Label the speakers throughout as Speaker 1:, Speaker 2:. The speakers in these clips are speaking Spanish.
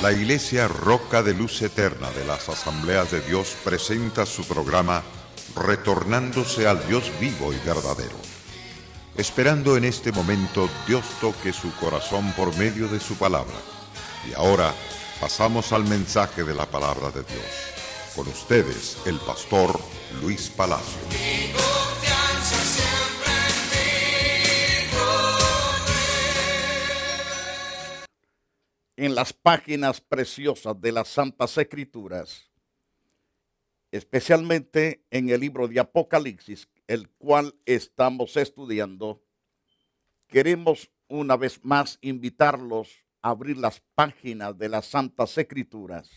Speaker 1: La Iglesia Roca de Luz Eterna de las Asambleas de Dios presenta su programa Retornándose al Dios vivo y verdadero. Esperando en este momento Dios toque su corazón por medio de su palabra. Y ahora pasamos al mensaje de la palabra de Dios. Con ustedes, el pastor Luis Palacio.
Speaker 2: En las páginas preciosas de las Santas Escrituras, especialmente en el libro de Apocalipsis, el cual estamos estudiando, queremos una vez más invitarlos a abrir las páginas de las Santas Escrituras.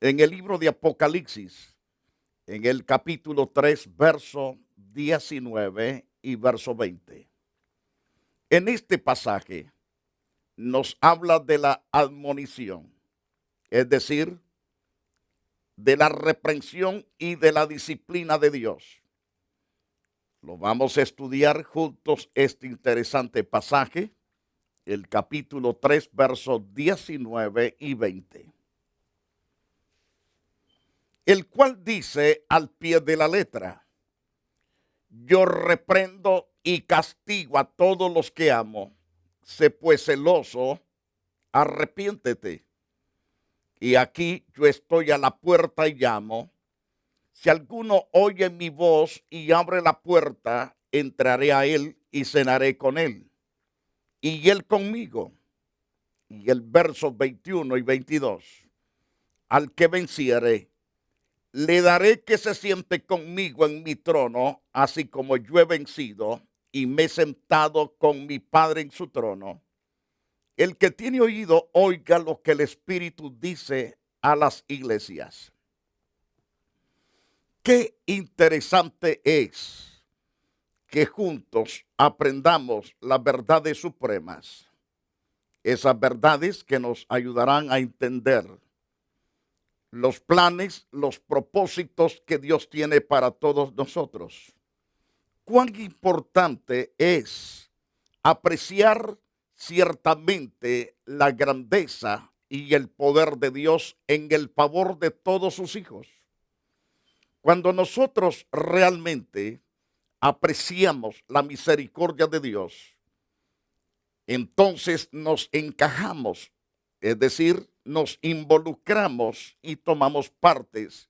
Speaker 2: En el libro de Apocalipsis, en el capítulo 3, verso 19 y verso 20. En este pasaje nos habla de la admonición, es decir, de la reprensión y de la disciplina de Dios. Lo vamos a estudiar juntos este interesante pasaje, el capítulo 3, versos 19 y 20. El cual dice al pie de la letra: yo reprendo y castigo a todos los que amo. Sé pues celoso, arrepiéntete. Y aquí yo estoy a la puerta y llamo. Si alguno oye mi voz y abre la puerta, entraré a él y cenaré con él, y él conmigo. Y el verso 21 y 22. Al que venciere, le daré que se siente conmigo en mi trono, así como yo he vencido y me he sentado con mi Padre en su trono. El que tiene oído, oiga lo que el Espíritu dice a las iglesias. Qué interesante es que juntos aprendamos las verdades supremas, esas verdades que nos ayudarán a entender los planes, los propósitos que Dios tiene para todos nosotros. Cuán importante es apreciar ciertamente la grandeza y el poder de Dios en el favor de todos sus hijos. Cuando nosotros realmente apreciamos la misericordia de Dios, entonces nos encajamos, es decir, nos involucramos y tomamos partes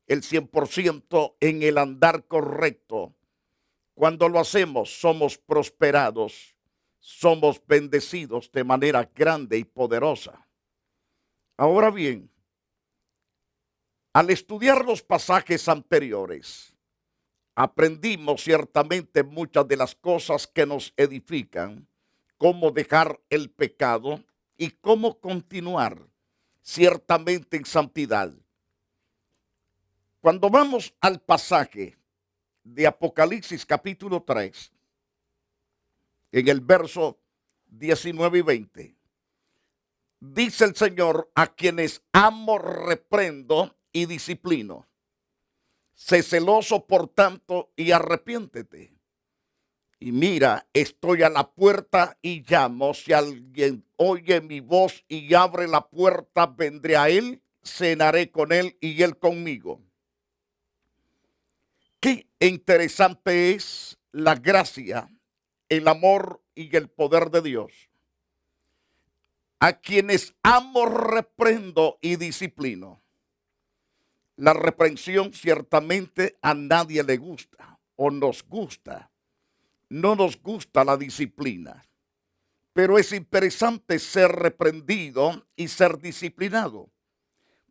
Speaker 2: el 100% en el andar correcto. Cuando lo hacemos, somos prosperados, somos bendecidos de manera grande y poderosa. Ahora bien, al estudiar los pasajes anteriores, aprendimos ciertamente muchas de las cosas que nos edifican, cómo dejar el pecado y cómo continuar ciertamente en santidad. Cuando vamos al pasaje de Apocalipsis capítulo 3, en el verso 19 y 20, dice el Señor: a quienes amo reprendo y disciplino. Sé celoso por tanto y arrepiéntete. Y mira, estoy a la puerta y llamo. Si alguien oye mi voz y abre la puerta, vendré a él, cenaré con él y él conmigo. Qué interesante es la gracia, el amor y el poder de Dios. A quienes amo reprendo y disciplino. La reprensión ciertamente a nadie le gusta o nos gusta. No nos gusta la disciplina, pero es interesante ser reprendido y ser disciplinado,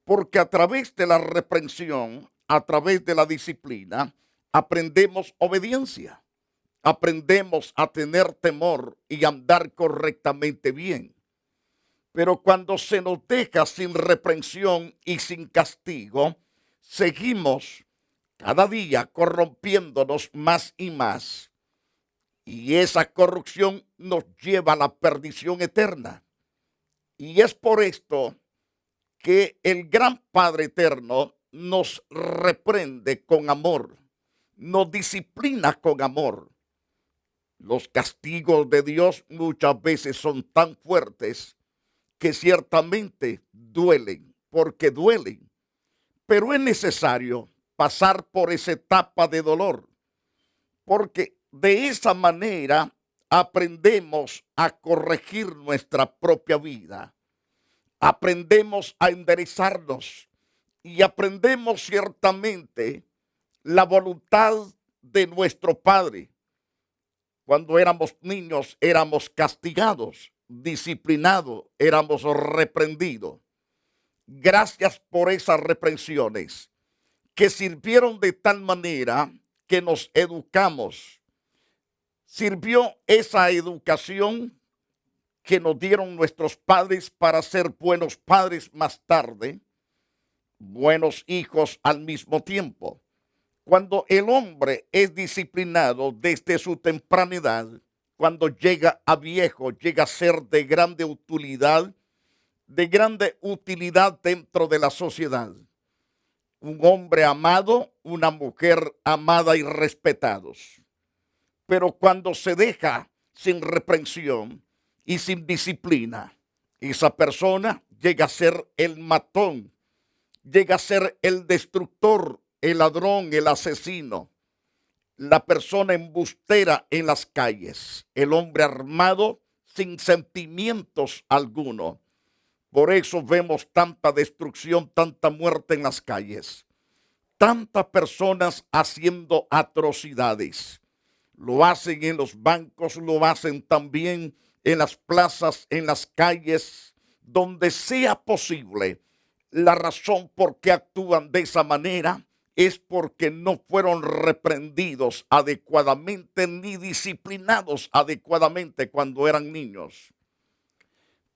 Speaker 2: porque a través de la reprensión, a través de la disciplina, aprendemos obediencia, aprendemos a tener temor y andar correctamente bien. Pero cuando se nos deja sin reprensión y sin castigo, seguimos cada día corrompiéndonos más y más. Y esa corrupción nos lleva a la perdición eterna. Y es por esto que el gran Padre eterno nos reprende con amor, nos disciplina con amor. Los castigos de Dios muchas veces son tan fuertes que ciertamente duelen, porque duelen, pero es necesario pasar por esa etapa de dolor, porque de esa manera aprendemos a corregir nuestra propia vida, aprendemos a enderezarnos y aprendemos ciertamente la voluntad de nuestro Padre. Cuando éramos niños éramos castigados, disciplinados, éramos reprendidos. Gracias por esas reprensiones que sirvieron de tal manera que nos educamos. Sirvió esa educación que nos dieron nuestros padres para ser buenos padres más tarde, buenos hijos al mismo tiempo. Cuando el hombre es disciplinado desde su temprana edad, cuando llega a viejo, llega a ser de grande utilidad dentro de la sociedad. Un hombre amado, una mujer amada y respetados. Pero cuando se deja sin reprensión y sin disciplina, esa persona llega a ser el matón, llega a ser el destructor, el ladrón, el asesino, la persona embustera en las calles, el hombre armado sin sentimientos alguno. Por eso vemos tanta destrucción, tanta muerte en las calles, tantas personas haciendo atrocidades. Lo hacen en los bancos, lo hacen también en las plazas, en las calles, donde sea posible. La razón por qué actúan de esa manera es porque no fueron reprendidos adecuadamente ni disciplinados adecuadamente cuando eran niños.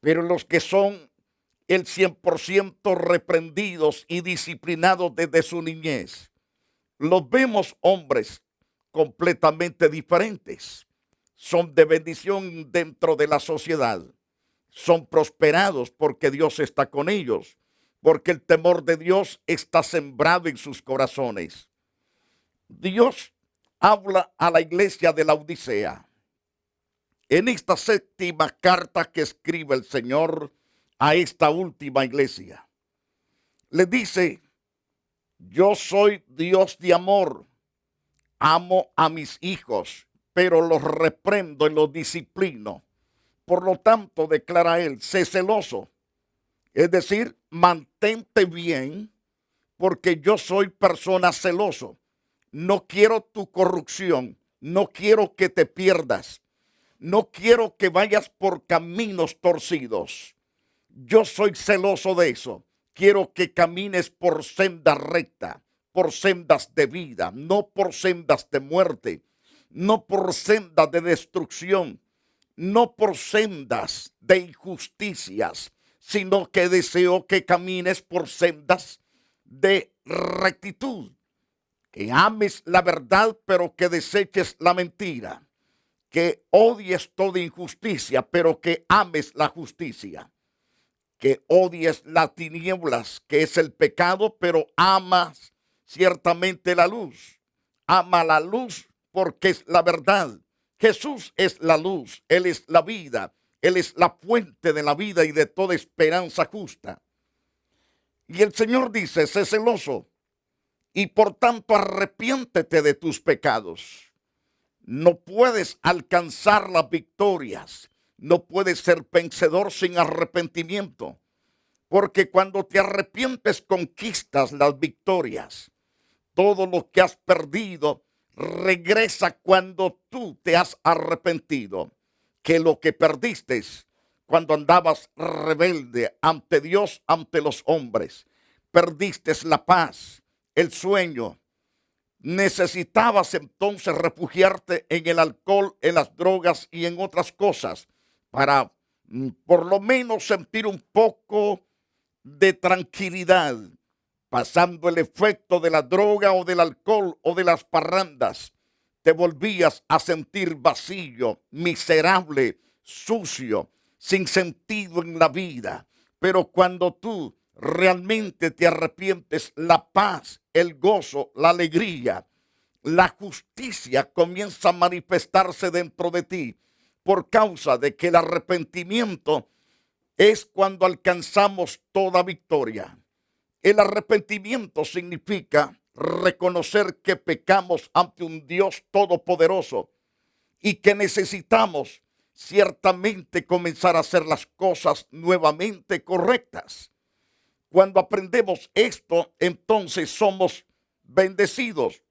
Speaker 2: Pero los que son el 100% reprendidos y disciplinados desde su niñez, los vemos hombres completamente diferentes. Son de bendición dentro de la sociedad. Son prosperados porque Dios está con ellos, porque el temor de Dios está sembrado en sus corazones. Dios habla a la iglesia de la Odisea. En esta séptima carta que escribe el Señor a esta última iglesia, le dice: yo soy Dios de amor, amo a mis hijos, pero los reprendo y los disciplino. Por lo tanto, declara él, sé celoso. Es decir, mantente bien, porque yo soy persona celoso. No quiero tu corrupción, no quiero que te pierdas, no quiero que vayas por caminos torcidos. Yo soy celoso de eso. Quiero que camines por senda recta, por sendas de vida, no por sendas de muerte, no por sendas de destrucción, no por sendas de injusticias, sino que deseo que camines por sendas de rectitud, que ames la verdad, pero que deseches la mentira, que odies toda injusticia, pero que ames la justicia, que odies las tinieblas, que es el pecado, pero amas ciertamente la luz. Ama la luz porque es la verdad. Jesús es la luz, Él es la vida, Él es la fuente de la vida y de toda esperanza justa. Y el Señor dice, sé celoso y por tanto arrepiéntete de tus pecados. No puedes alcanzar las victorias, no puedes ser vencedor sin arrepentimiento, porque cuando te arrepientes conquistas las victorias. Todo lo que has perdido regresa cuando tú te has arrepentido, que lo que perdiste cuando andabas rebelde ante Dios, ante los hombres, perdiste la paz, el sueño. Necesitabas entonces refugiarte en el alcohol, en las drogas y en otras cosas para por lo menos sentir un poco de tranquilidad. Pasando el efecto de la droga o del alcohol o de las parrandas, te volvías a sentir vacío, miserable, sucio, sin sentido en la vida. Pero cuando tú realmente te arrepientes, la paz, el gozo, la alegría, la justicia comienza a manifestarse dentro de ti por causa de que el arrepentimiento es cuando alcanzamos toda victoria. El arrepentimiento significa reconocer que pecamos ante un Dios todopoderoso y que necesitamos ciertamente comenzar a hacer las cosas nuevamente correctas. Cuando aprendemos esto, entonces somos bendecidos,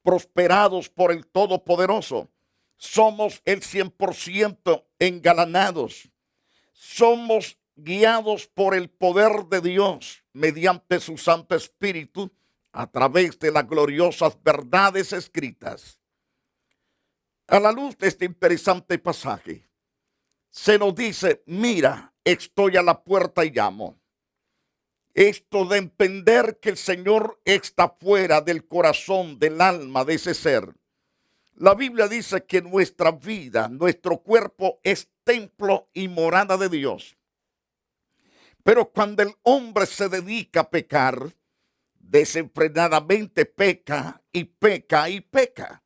Speaker 2: prosperados por el Todopoderoso. Somos el 100% engalanados. Somos guiados por el poder de Dios mediante su Santo Espíritu a través de las gloriosas verdades escritas. A la luz de este interesante pasaje, se nos dice, mira, estoy a la puerta y llamo. Esto de entender que el Señor está fuera del corazón, del alma de ese ser. La Biblia dice que nuestra vida, nuestro cuerpo es templo y morada de Dios. Pero cuando el hombre se dedica a pecar, desenfrenadamente peca y peca y peca.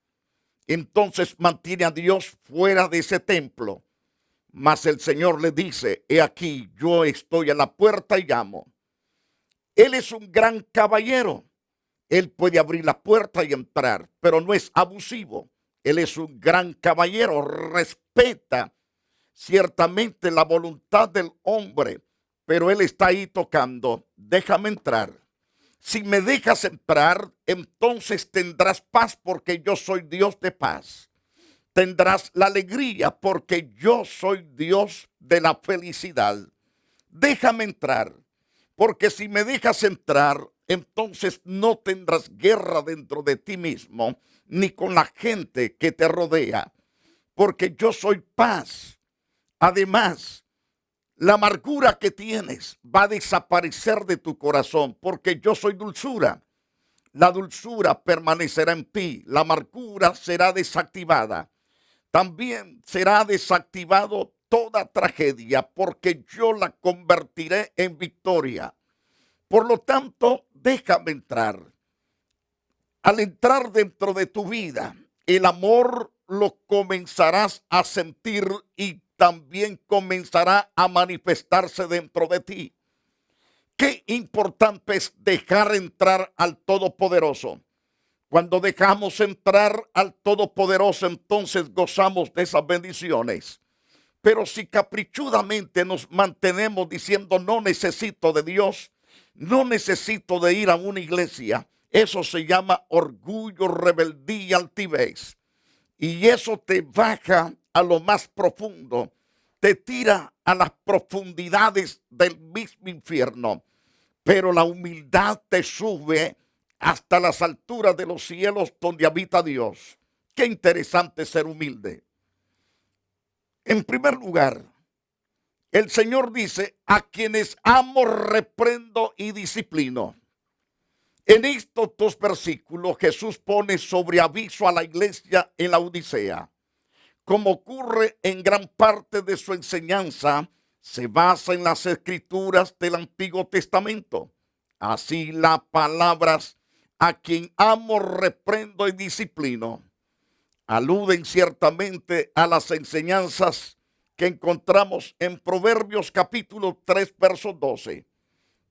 Speaker 2: Entonces mantiene a Dios fuera de ese templo. Mas el Señor le dice, he aquí, yo estoy a la puerta y llamo. Él es un gran caballero. Él puede abrir la puerta y entrar, pero no es abusivo. Él es un gran caballero, respeta ciertamente la voluntad del hombre, pero Él está ahí tocando. Déjame entrar. Si me dejas entrar, entonces tendrás paz porque yo soy Dios de paz. Tendrás la alegría porque yo soy Dios de la felicidad. Déjame entrar, porque si me dejas entrar, entonces no tendrás guerra dentro de ti mismo, ni con la gente que te rodea, porque yo soy paz. Además, la amargura que tienes va a desaparecer de tu corazón, porque yo soy dulzura. La dulzura permanecerá en ti, la amargura será desactivada. También será desactivado toda tragedia, porque yo la convertiré en victoria. Por lo tanto, déjame entrar. Al entrar dentro de tu vida, el amor lo comenzarás a sentir y también comenzará a manifestarse dentro de ti. Qué importante es dejar entrar al Todopoderoso. Cuando dejamos entrar al Todopoderoso, entonces gozamos de esas bendiciones. Pero si caprichudamente nos mantenemos diciendo no necesito de Dios, no necesito de ir a una iglesia, eso se llama orgullo, rebeldía y altivez. Y eso te baja a lo más profundo, te tira a las profundidades del mismo infierno. Pero la humildad te sube hasta las alturas de los cielos donde habita Dios. Qué interesante ser humilde. En primer lugar, el Señor dice, a quienes amo, reprendo y disciplino. En estos dos versículos Jesús pone sobre aviso a la iglesia en la Odisea. Como ocurre en gran parte de su enseñanza, se basa en las escrituras del Antiguo Testamento. Así las palabras a quien amo, reprendo y disciplino aluden ciertamente a las enseñanzas que encontramos en Proverbios capítulo 3, verso 12.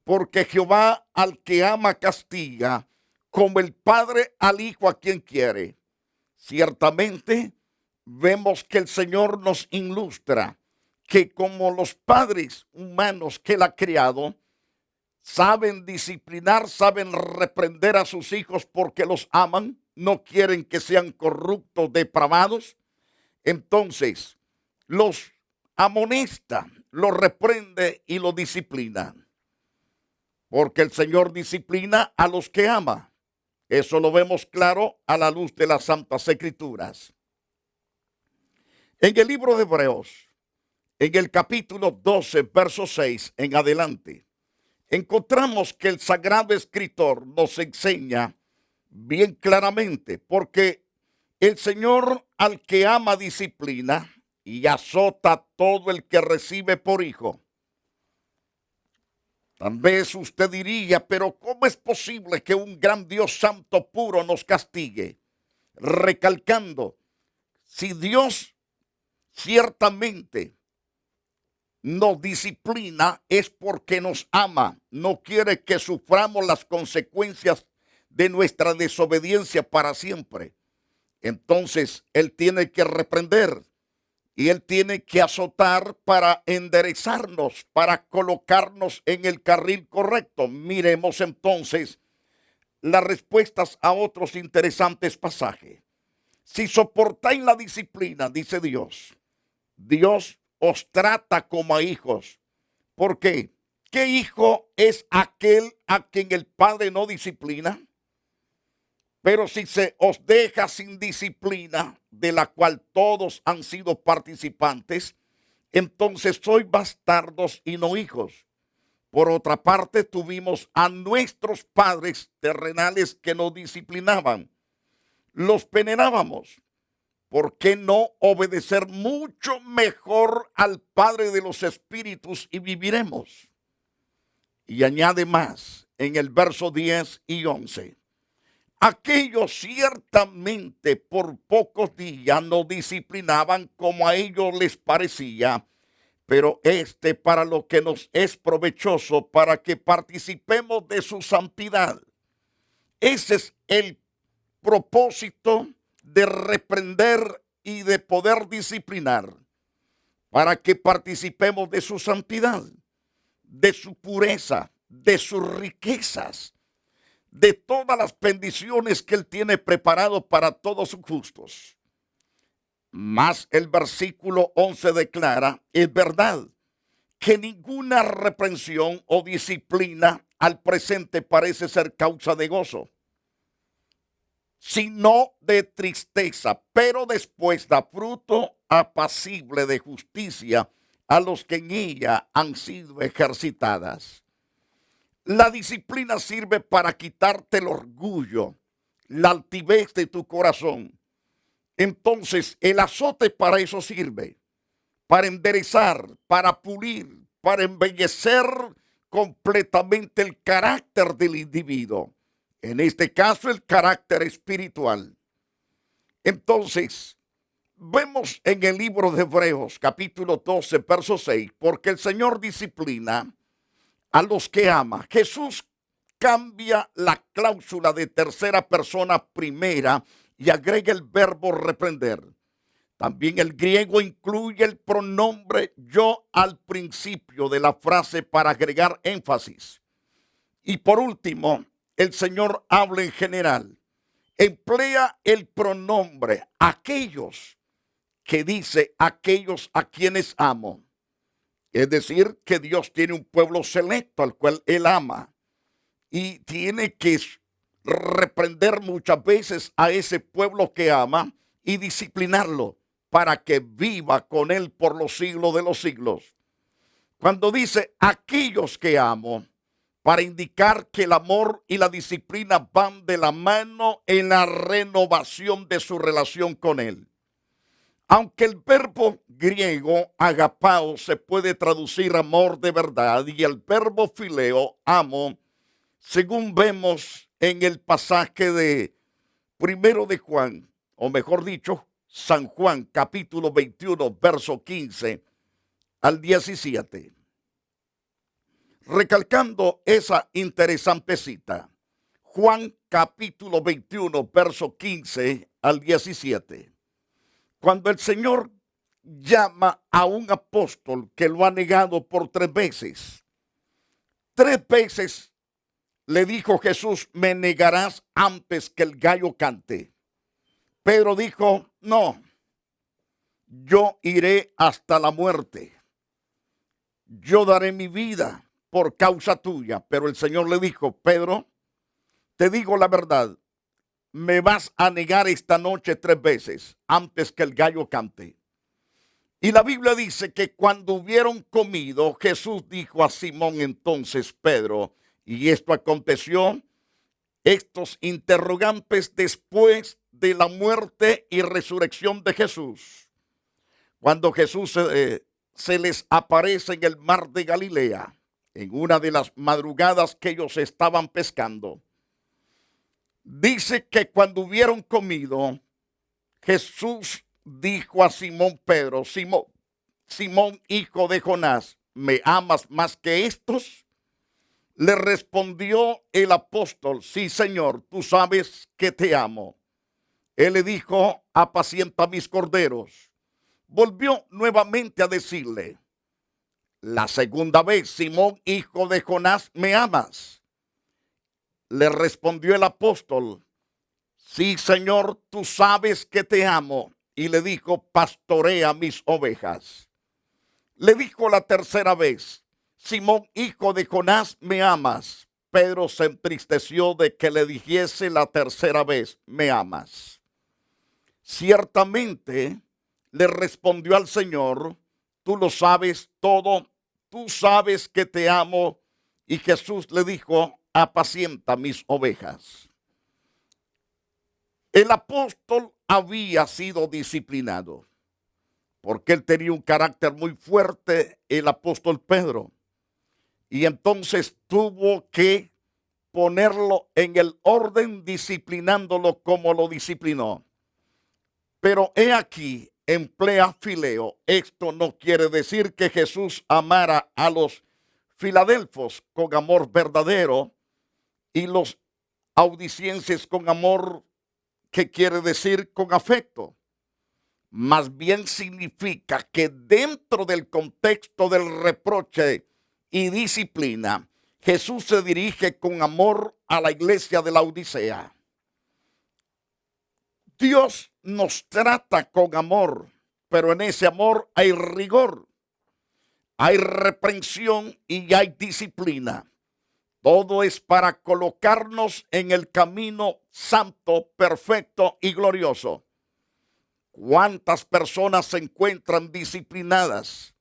Speaker 2: Porque Jehová al que ama castiga, como el padre al hijo a quien quiere. Ciertamente vemos que el Señor nos ilustra que como los padres humanos que Él ha creado, saben disciplinar, saben reprender a sus hijos porque los aman, no quieren que sean corruptos, depravados. Entonces los amonesta, los reprende y los disciplina. Porque el Señor disciplina a los que ama. Eso lo vemos claro a la luz de las Santas Escrituras. En el libro de Hebreos, en el capítulo 12, verso 6 en adelante, encontramos que el Sagrado Escritor nos enseña bien claramente, porque el Señor al que ama disciplina y azota a todo el que recibe por hijo. Tal vez usted diría, pero ¿cómo es posible que un gran Dios santo puro nos castigue? Recalcando, si Dios ciertamente nos disciplina es porque nos ama. No quiere que suframos las consecuencias de nuestra desobediencia para siempre. Entonces, Él tiene que reprender y Él tiene que azotar para enderezarnos, para colocarnos en el carril correcto. Miremos entonces las respuestas a otros interesantes pasajes. Si soportáis la disciplina, dice Dios, Dios os trata como a hijos. ¿Por qué? ¿Qué hijo es aquel a quien el padre no disciplina? Pero si se os deja sin disciplina, de la cual todos han sido participantes, entonces sois bastardos y no hijos. Por otra parte, tuvimos a nuestros padres terrenales que nos disciplinaban. Los penetrábamos. ¿Por qué no obedecer mucho mejor al Padre de los Espíritus y viviremos? Y añade más en el verso 10 y 11. Aquellos ciertamente por pocos días nos disciplinaban como a ellos les parecía, pero para lo que nos es provechoso, para que participemos de su santidad. Ese es el propósito de reprender y de poder disciplinar, para que participemos de su santidad, de su pureza, de sus riquezas, de todas las bendiciones que Él tiene preparado para todos sus justos. Más el versículo 11 declara, es verdad, que ninguna reprensión o disciplina al presente parece ser causa de gozo, sino de tristeza, pero después da fruto apacible de justicia a los que en ella han sido ejercitadas. La disciplina sirve para quitarte el orgullo, la altivez de tu corazón. Entonces, el azote para eso sirve, para enderezar, para pulir, para embellecer completamente el carácter del individuo. En este caso, el carácter espiritual. Entonces, vemos en el libro de Hebreos, capítulo 12, verso 6, porque el Señor disciplina a los que ama. Jesús cambia la cláusula de tercera persona primera y agrega el verbo reprender. También el griego incluye el pronombre yo al principio de la frase para agregar énfasis. Y por último, el Señor habla en general. Emplea el pronombre aquellos, que dice aquellos a quienes amo. Es decir, que Dios tiene un pueblo selecto al cual Él ama y tiene que reprender muchas veces a ese pueblo que ama y disciplinarlo para que viva con Él por los siglos de los siglos. Cuando dice aquellos que amo, para indicar que el amor y la disciplina van de la mano en la renovación de su relación con Él. Aunque el verbo griego agapao se puede traducir amor de verdad y el verbo fileo, amo, según vemos en el pasaje de primero de Juan, o mejor dicho, San Juan, capítulo 21, verso 15 al 17. Recalcando esa interesante cita, Juan capítulo 21, verso 15 al 17. Cuando el Señor llama a un apóstol que lo ha negado por 3 veces le dijo Jesús, me negarás antes que el gallo cante. Pedro dijo, no, yo iré hasta la muerte. Yo daré mi vida por causa tuya. Pero el Señor le dijo, Pedro, te digo la verdad, me vas a negar esta noche 3 veces antes que el gallo cante. Y la Biblia dice que cuando hubieron comido, Jesús dijo a Simón entonces, Pedro, y esto aconteció, estos interrogantes después de la muerte y resurrección de Jesús. Cuando Jesús se les aparece en el mar de Galilea, en una de las madrugadas que ellos estaban pescando. Dice que cuando hubieron comido, Jesús dijo a Simón Pedro, Simón, hijo de Jonás, ¿me amas más que estos? Le respondió el apóstol, sí, Señor, tú sabes que te amo. Él le dijo, apacienta mis corderos. Volvió nuevamente a decirle, la segunda vez, Simón, hijo de Jonás, ¿me amas? Le respondió el apóstol, sí, Señor, tú sabes que te amo. Y le dijo, pastorea mis ovejas. Le dijo la tercera vez, Simón, hijo de Jonás, ¿me amas? Pedro se entristeció de que le dijese la tercera vez, ¿me amas? Ciertamente, le respondió al Señor, tú lo sabes todo, tú sabes que te amo. Y Jesús le dijo, apacienta mis ovejas. El apóstol había sido disciplinado porque él tenía un carácter muy fuerte, el apóstol Pedro. Y entonces tuvo que ponerlo en el orden disciplinándolo como lo disciplinó. Pero he aquí, emplea fileo. Esto no quiere decir que Jesús amara a los filadelfos con amor verdadero y los audicienses con amor, que quiere decir con afecto. Más bien significa que dentro del contexto del reproche y disciplina, Jesús se dirige con amor a la iglesia de la Odisea. Dios nos trata con amor, pero en ese amor hay rigor, hay reprensión y hay disciplina. Todo es para colocarnos en el camino santo, perfecto y glorioso. ¿Cuántas personas se encuentran disciplinadas?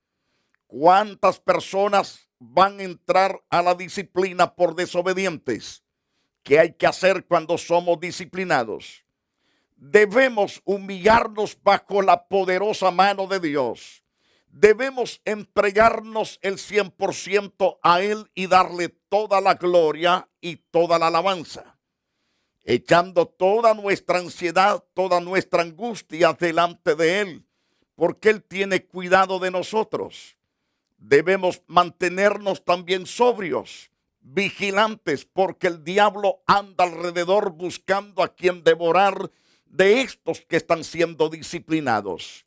Speaker 2: ¿Cuántas personas van a entrar a la disciplina por desobedientes? ¿Qué hay que hacer cuando somos disciplinados? Debemos humillarnos bajo la poderosa mano de Dios. Debemos entregarnos el 100% a Él y darle toda la gloria y toda la alabanza, echando toda nuestra ansiedad, toda nuestra angustia delante de Él, porque Él tiene cuidado de nosotros. Debemos mantenernos también sobrios, vigilantes, porque el diablo anda alrededor buscando a quien devorar de estos que están siendo disciplinados.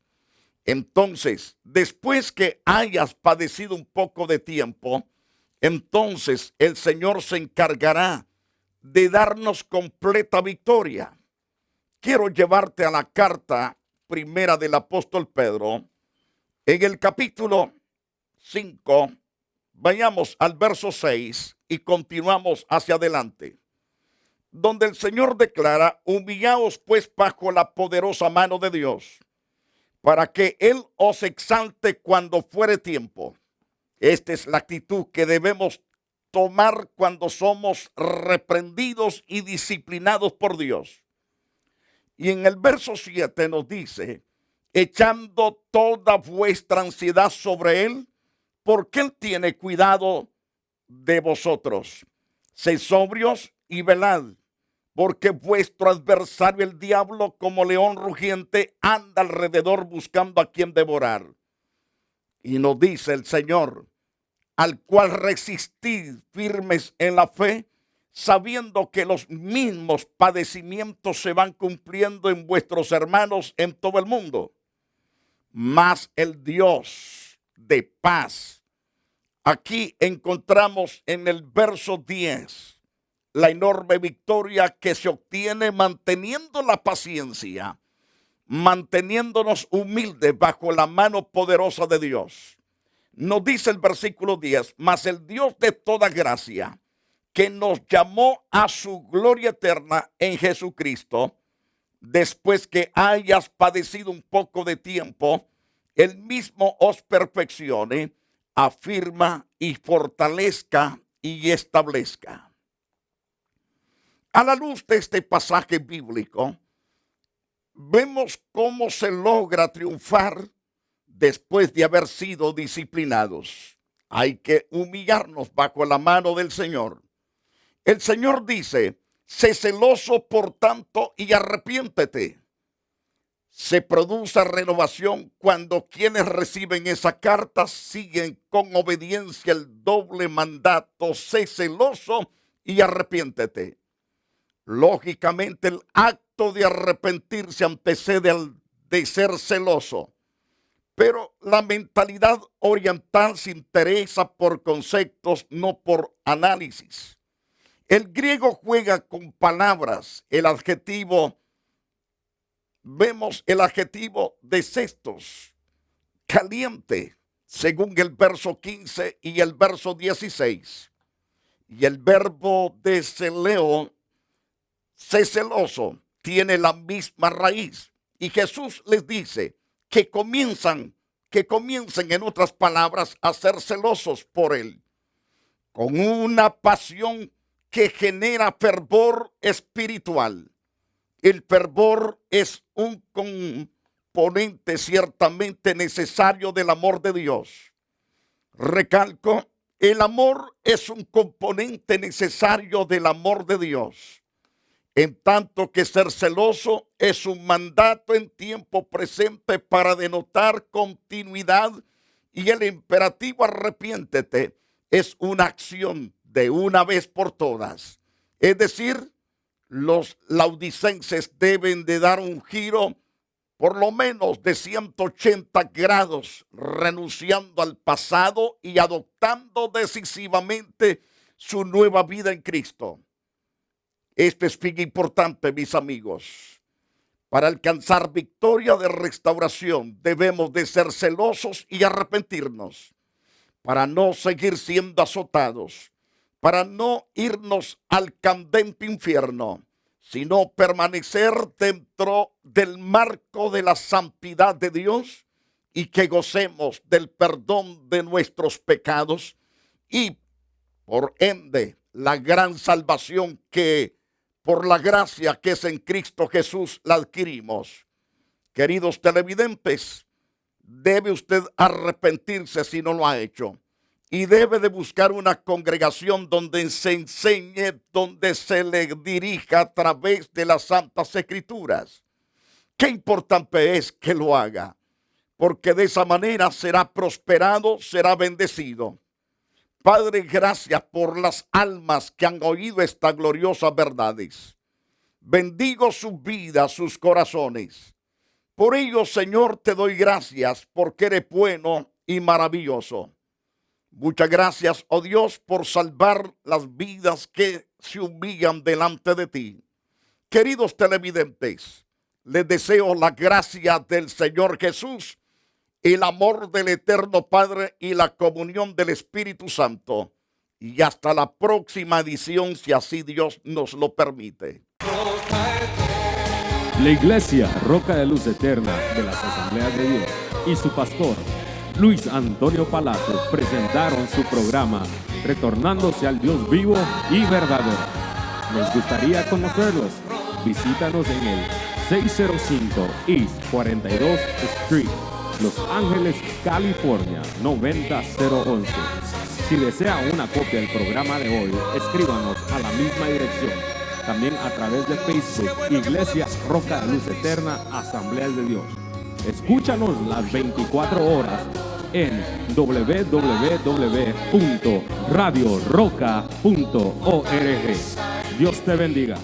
Speaker 2: Entonces, después que hayas padecido un poco de tiempo, entonces el Señor se encargará de darnos completa victoria. Quiero llevarte a la carta primera del apóstol Pedro, en el capítulo 5, vayamos al verso 6 y continuamos hacia adelante, donde el Señor declara, humillaos pues bajo la poderosa mano de Dios, para que Él os exalte cuando fuere tiempo. Esta es la actitud que debemos tomar cuando somos reprendidos y disciplinados por Dios. Y en el verso 7 nos dice, echando toda vuestra ansiedad sobre Él, porque Él tiene cuidado de vosotros. Sed sobrios y velad, porque vuestro adversario el diablo, como león rugiente, anda alrededor buscando a quien devorar. Y nos dice el Señor, al cual resistid firmes en la fe, sabiendo que los mismos padecimientos se van cumpliendo en vuestros hermanos en todo el mundo. Mas el Dios de paz. Aquí encontramos en el verso 10 la enorme victoria que se obtiene manteniendo la paciencia, manteniéndonos humildes bajo la mano poderosa de Dios. Nos dice el versículo 10, mas el Dios de toda gracia, que nos llamó a su gloria eterna en Jesucristo, después que hayas padecido un poco de tiempo, Él mismo os perfeccione, afirma y fortalezca y establezca. A la luz de este pasaje bíblico, vemos cómo se logra triunfar después de haber sido disciplinados. Hay que humillarnos bajo la mano del Señor. El Señor dice, sé celoso por tanto y arrepiéntete. Se produce renovación cuando quienes reciben esa carta siguen con obediencia el doble mandato: sé celoso y arrepiéntete. Lógicamente, el acto de arrepentirse antecede al de ser celoso, pero la mentalidad oriental se interesa por conceptos, no por análisis. El griego juega con palabras. Vemos el adjetivo de cestos, caliente, según el verso 15 y el verso 16. Y el verbo de celeo, sé celoso, tiene la misma raíz. Y Jesús les dice que comiencen, en otras palabras, a ser celosos por Él, con una pasión que genera fervor espiritual. El fervor es un componente ciertamente necesario del amor de Dios. Recalco, el amor es un componente necesario del amor de Dios, en tanto que ser celoso es un mandato en tiempo presente para denotar continuidad, y el imperativo arrepiéntete es una acción de una vez por todas. Es decir, los laodicenses deben de dar un giro por lo menos de 180 grados, renunciando al pasado y adoptando decisivamente su nueva vida en Cristo. Esto es bien importante, mis amigos. Para alcanzar victoria de restauración debemos de ser celosos y arrepentirnos, para no seguir siendo azotados, para no irnos al candente infierno, sino permanecer dentro del marco de la santidad de Dios, y que gocemos del perdón de nuestros pecados y por ende la gran salvación que por la gracia que es en Cristo Jesús la adquirimos. Queridos televidentes, debe usted arrepentirse si no lo ha hecho, y debe de buscar una congregación donde se enseñe, donde se le dirija a través de las Santas Escrituras. Qué importante es que lo haga, porque de esa manera será prosperado, será bendecido. Padre, gracias por las almas que han oído estas gloriosas verdades. Bendigo sus vidas, sus corazones. Por ello, Señor, te doy gracias, porque eres bueno y maravilloso. Muchas gracias, oh Dios, por salvar las vidas que se humillan delante de ti. Queridos televidentes, les deseo la gracia del Señor Jesús, el amor del eterno Padre y la comunión del Espíritu Santo. Y hasta la próxima edición, si así Dios nos lo permite.
Speaker 3: La Iglesia Roca de Luz Eterna de las Asambleas de Dios y su pastor Luis Antonio Palacios presentaron su programa Retornándose al Dios vivo y verdadero. Nos gustaría conocerlos. Visítanos en el 605 East 42 Street, Los Ángeles, California 90011. Si desea una copia del programa de hoy, escríbanos a la misma dirección. También a través de Facebook, Iglesia Roca de Luz Eterna, Asambleas de Dios. Escúchanos las 24 horas en www.radioroca.org. Dios te bendiga.